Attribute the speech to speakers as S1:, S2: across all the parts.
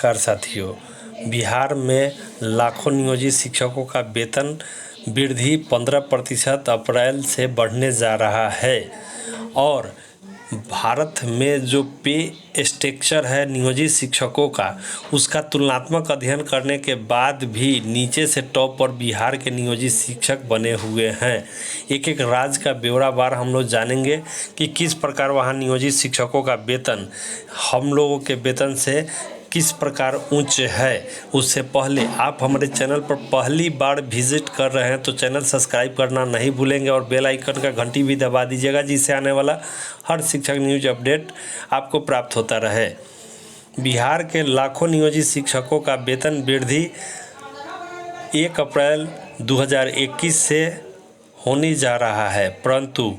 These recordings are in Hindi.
S1: नमस्कार साथियों। बिहार में लाखों नियोजित शिक्षकों का वेतन वृद्धि 15% अप्रैल से बढ़ने जा रहा है और भारत में जो पे स्ट्रक्चर है नियोजित शिक्षकों का, उसका तुलनात्मक अध्ययन करने के बाद भी नीचे से टॉप पर बिहार के नियोजित शिक्षक बने हुए हैं। एक एक राज्य का ब्यौरावार हम लोग जानेंगे कि किस प्रकार वहाँ नियोजित शिक्षकों का वेतन हम लोगों के वेतन से किस प्रकार उच्च है। उससे पहले आप हमारे चैनल पर पहली बार विजिट कर रहे हैं तो चैनल सब्सक्राइब करना नहीं भूलेंगे और बेल आइकन का घंटी भी दबा दीजिएगा, जिससे आने वाला हर शिक्षक न्यूज अपडेट आपको प्राप्त होता रहे। बिहार के लाखों नियोजित शिक्षकों का वेतन वृद्धि 1 अप्रैल 2021 से होने जा रहा है, परंतु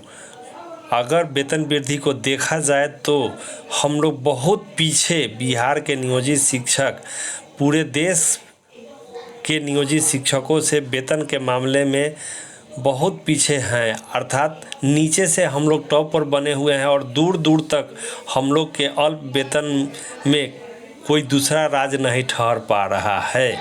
S1: अगर वेतन वृद्धि को देखा जाए तो हम लोग बहुत पीछे बिहार के नियोजित शिक्षक पूरे देश के नियोजित शिक्षकों से वेतन के मामले में बहुत पीछे हैं। अर्थात नीचे से हम लोग टॉप पर बने हुए हैं और दूर दूर तक हम लोग के अल्प वेतन में कोई दूसरा राज्य नहीं ठहर पा रहा है।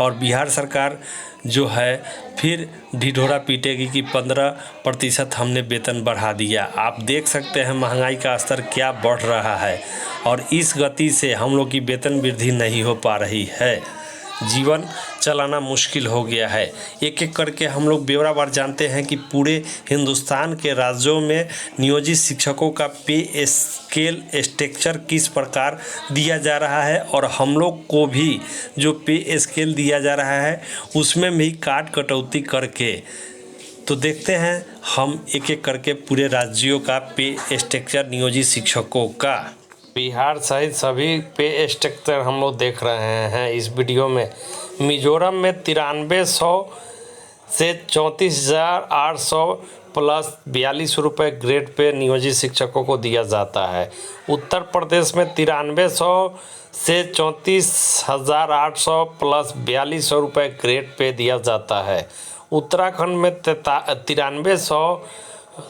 S1: और बिहार सरकार जो है फिर ढिढोरा पीटेगी कि 15% हमने वेतन बढ़ा दिया। आप देख सकते हैं महंगाई का स्तर क्या बढ़ रहा है और इस गति से हम लोग की वेतन वृद्धि नहीं हो पा रही है। जीवन चलाना मुश्किल हो गया है। एक एक करके हम लोग ब्यौरावार जानते हैं कि पूरे हिंदुस्तान के राज्यों में नियोजित शिक्षकों का पे स्केल स्ट्रक्चर किस प्रकार दिया जा रहा है और हम लोग को भी जो पे स्केल दिया जा रहा है उसमें भी काट कटौती करके तो देखते हैं हम एक एक करके पूरे राज्यों का पे स्ट्रक्चर नियोजित शिक्षकों का। बिहार सहित सभी पे स्ट्रक्चर हम लोग देख रहे हैं इस वीडियो में। मिजोरम में 9300 से 34,800 प्लस 42 रुपये ग्रेड पे नियोजित शिक्षकों को दिया जाता है। उत्तर प्रदेश में 9300 से 34,800 प्लस 4200 रुपये ग्रेड पे दिया जाता है। उत्तराखंड में 9300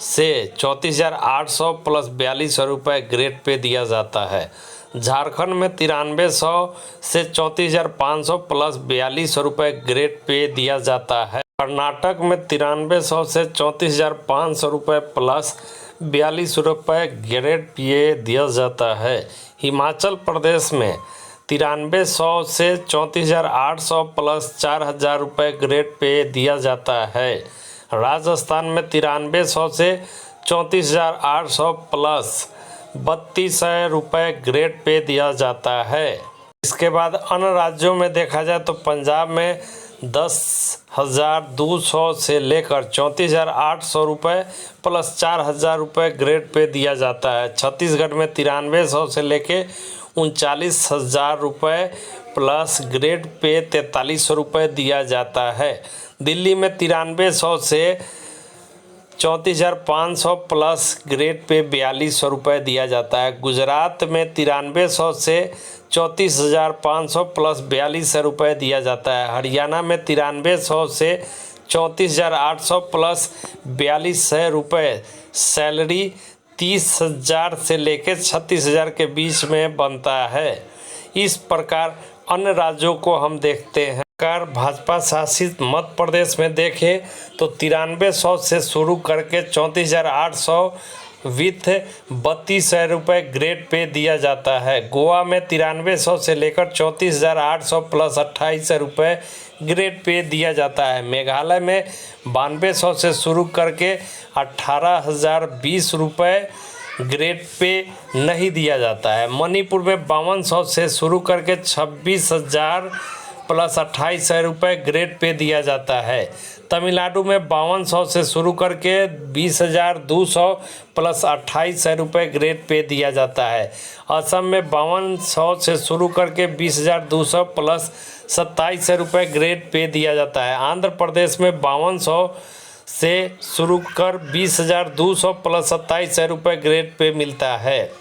S1: से 34,800 प्लस 4200 रुपये ग्रेड पे दिया जाता है। झारखंड में 9300 से 34,500 प्लस 4200 रुपये ग्रेड पे दिया जाता है। कर्नाटक में 9300 से 34,500 रुपये प्लस 4200 रुपये ग्रेड पे दिया जाता है। हिमाचल प्रदेश में 9300 से 34,800 प्लस 4,000 रुपये ग्रेड पे दिया जाता है। राजस्थान में 9300 से 34,800 प्लस 3200 रुपये ग्रेड पे दिया जाता है। इसके बाद अन्य राज्यों में देखा जाए तो पंजाब में 10,200 से लेकर 34,800 रुपये प्लस 4,000 रुपये ग्रेड पे दिया जाता है। छत्तीसगढ़ में 9300 से लेकर 39,000 रुपये प्लस ग्रेड पे 4300 रुपये दिया जाता है। दिल्ली में 9300 से 34,500 प्लस ग्रेड पे 4200 रुपये दिया जाता है। गुजरात में 9300 से 34,500 प्लस 4200 रुपये दिया जाता है। हरियाणा में 9300 से 34,800 प्लस 4200 रुपये सैलरी 30,000 से लेकर 36,000 के बीच में बनता है। इस प्रकार अन्य राज्यों को हम देखते हैं। भाजपा शासित मध्य प्रदेश में देखें तो 9300 से शुरू करके 34,800 विथ 3200 रुपये ग्रेड पे दिया जाता है। गोवा में 9300 से लेकर 34,800 प्लस 2800 रुपये ग्रेड पे दिया जाता है। मेघालय में 9200 से शुरू करके 18,020 रुपये ग्रेड पे नहीं दिया जाता है। मणिपुर में 5200 से शुरू करके 26,000 प्लस 2800 रुपये ग्रेड पे दिया जाता है। तमिलनाडु में 5200 से शुरू करके 20,200 प्लस 2800 रुपये ग्रेड पे दिया जाता है। असम में 5200 से शुरू करके 20,200 प्लस 2700 रुपये ग्रेड पे दिया जाता है। आंध्र प्रदेश में 5200 से शुरू कर 20,200 प्लस 2700 रुपये ग्रेड पे मिलता है।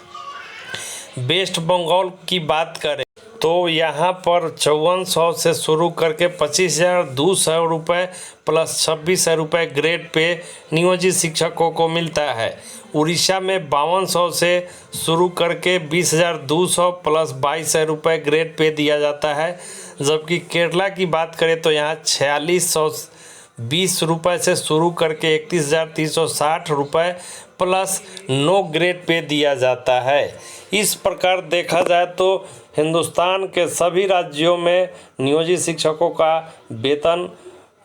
S1: वेस्ट बंगाल की बात करें तो यहाँ पर 5400 से शुरू करके 25,200 रुपये प्लस 2600 रुपये ग्रेड पे नियोजित शिक्षकों को मिलता है। उड़ीसा में 5200 से शुरू करके 20,200 प्लस 2200 रुपये ग्रेड पे दिया जाता है। जबकि केरला की बात करें तो यहाँ 4620 रुपये से शुरू करके 31,360 रुपये प्लस 9 ग्रेड पे दिया जाता है। इस प्रकार देखा जाए तो हिंदुस्तान के सभी राज्यों में नियोजित शिक्षकों का वेतन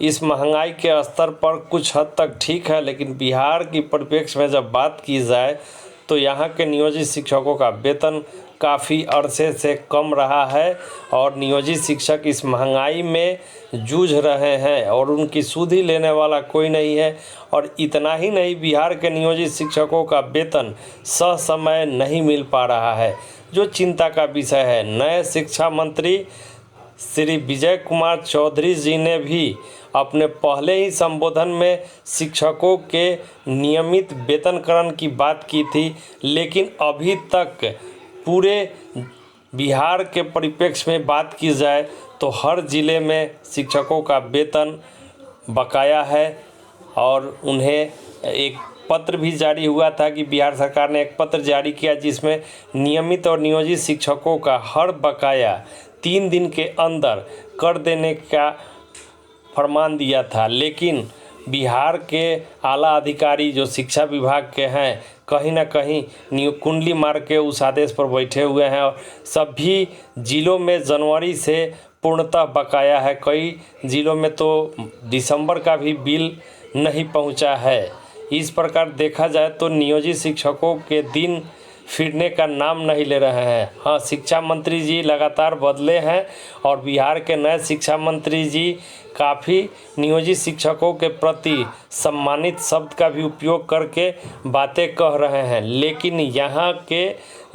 S1: इस महंगाई के स्तर पर कुछ हद तक ठीक है, लेकिन बिहार की परिप्रेक्ष्य में जब बात की जाए तो यहाँ के नियोजित शिक्षकों का वेतन काफ़ी अरसे से कम रहा है और नियोजित शिक्षक इस महंगाई में जूझ रहे हैं और उनकी सुधि लेने वाला कोई नहीं है। और इतना ही नहीं, बिहार के नियोजित शिक्षकों का वेतन ससमय नहीं मिल पा रहा है, जो चिंता का विषय है। नए शिक्षा मंत्री श्री विजय कुमार चौधरी जी ने भी अपने पहले ही संबोधन में शिक्षकों के नियमित वेतनकरण की बात की थी, लेकिन अभी तक पूरे बिहार के परिप्रेक्ष्य में बात की जाए तो हर ज़िले में शिक्षकों का वेतन बकाया है। और उन्हें एक पत्र भी जारी हुआ था कि बिहार सरकार ने एक पत्र जारी किया जिसमें नियमित और नियोजित शिक्षकों का हर बकाया 3 दिन के अंदर कर देने का फरमान दिया था। लेकिन बिहार के आला अधिकारी जो शिक्षा विभाग के हैं कहीं ना कहीं कुंडली मार के उस आदेश पर बैठे हुए हैं और सभी ज़िलों में जनवरी से पूर्णतः बकाया है। कई ज़िलों में तो दिसंबर का भी बिल नहीं पहुंचा है। इस प्रकार देखा जाए तो नियोजित शिक्षकों के दिन फिरने का नाम नहीं ले रहे हैं। हाँ, शिक्षा मंत्री जी लगातार बदले हैं और बिहार के नए शिक्षा मंत्री जी काफ़ी नियोजित शिक्षकों के प्रति सम्मानित शब्द का भी उपयोग करके बातें कह रहे हैं, लेकिन यहाँ के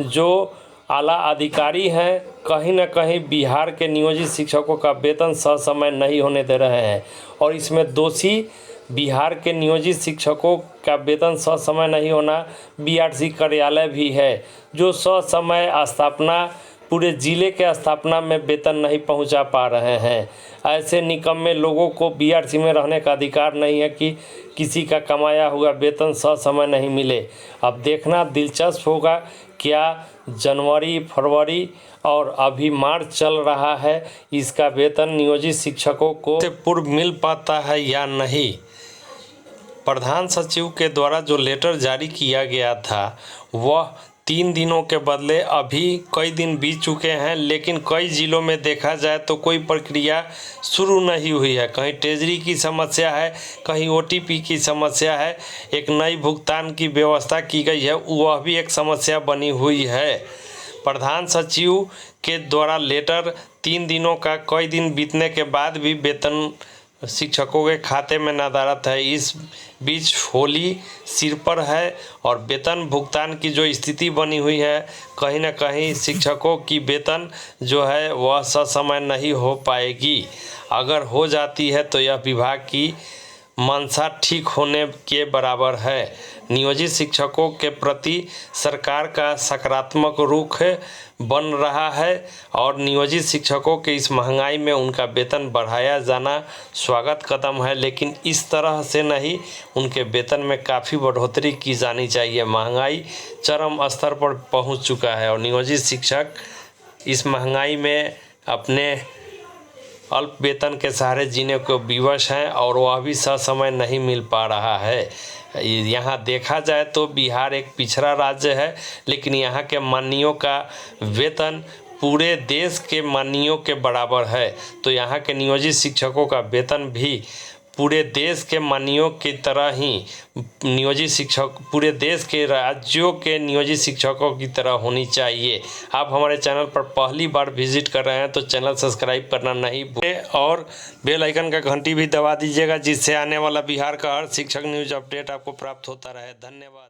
S1: जो आला अधिकारी हैं कहीं ना कहीं बिहार के नियोजित शिक्षकों का वेतन ससमय नहीं होने दे रहे हैं। और इसमें दोषी बिहार के नियोजित शिक्षकों का वेतन ससमय नहीं होना बीआरसी कार्यालय भी है, जो ससमय स्थापना पूरे ज़िले के स्थापना में वेतन नहीं पहुंचा पा रहे हैं। ऐसे निकम्मे लोगों को बीआरसी में रहने का अधिकार नहीं है कि किसी का कमाया हुआ वेतन ससमय नहीं मिले। अब देखना दिलचस्प होगा क्या जनवरी, फरवरी और अभी मार्च चल रहा है, इसका वेतन नियोजित शिक्षकों को पूर्व मिल पाता है या नहीं। प्रधान सचिव के द्वारा जो लेटर जारी किया गया था वह 3 दिनों के बदले अभी कई दिन बीत चुके हैं, लेकिन कई ज़िलों में देखा जाए तो कोई प्रक्रिया शुरू नहीं हुई है। कहीं ट्रेजरी की समस्या है, कहीं ओटीपी की समस्या है, एक नई भुगतान की व्यवस्था की गई है, वह भी एक समस्या बनी हुई है। प्रधान सचिव के द्वारा लेटर 3 दिनों का कई दिन बीतने के बाद भी वेतन शिक्षकों के खाते में नदारद है। इस बीच होली सिर पर है और वेतन भुगतान की जो स्थिति बनी हुई है, कहीं ना कहीं शिक्षकों की वेतन जो है वह ससमय नहीं हो पाएगी। अगर हो जाती है तो यह विभाग की मंशा ठीक होने के बराबर है। नियोजित शिक्षकों के प्रति सरकार का सकारात्मक रुख बन रहा है और नियोजित शिक्षकों के इस महंगाई में उनका वेतन बढ़ाया जाना स्वागत कदम है, लेकिन इस तरह से नहीं, उनके वेतन में काफ़ी बढ़ोतरी की जानी चाहिए। महंगाई चरम स्तर पर पहुंच चुका है और नियोजित शिक्षक इस महंगाई में अपने अल्प वेतन के सहारे जीने को विवश हैं और वह भी ससमय नहीं मिल पा रहा है। यहाँ देखा जाए तो बिहार एक पिछड़ा राज्य है, लेकिन यहाँ के माननीयों का वेतन पूरे देश के माननीयों के बराबर है। तो यहाँ के नियोजित शिक्षकों का वेतन भी पूरे देश के माननीयों की तरह ही नियोजित शिक्षक पूरे देश के राज्यों के नियोजित शिक्षकों की तरह होनी चाहिए। आप हमारे चैनल पर पहली बार विजिट कर रहे हैं तो चैनल सब्सक्राइब करना नहीं भूलें और बेल आइकन का घंटी भी दबा दीजिएगा, जिससे आने वाला बिहार का हर शिक्षक न्यूज अपडेट आपको प्राप्त होता रहे। धन्यवाद।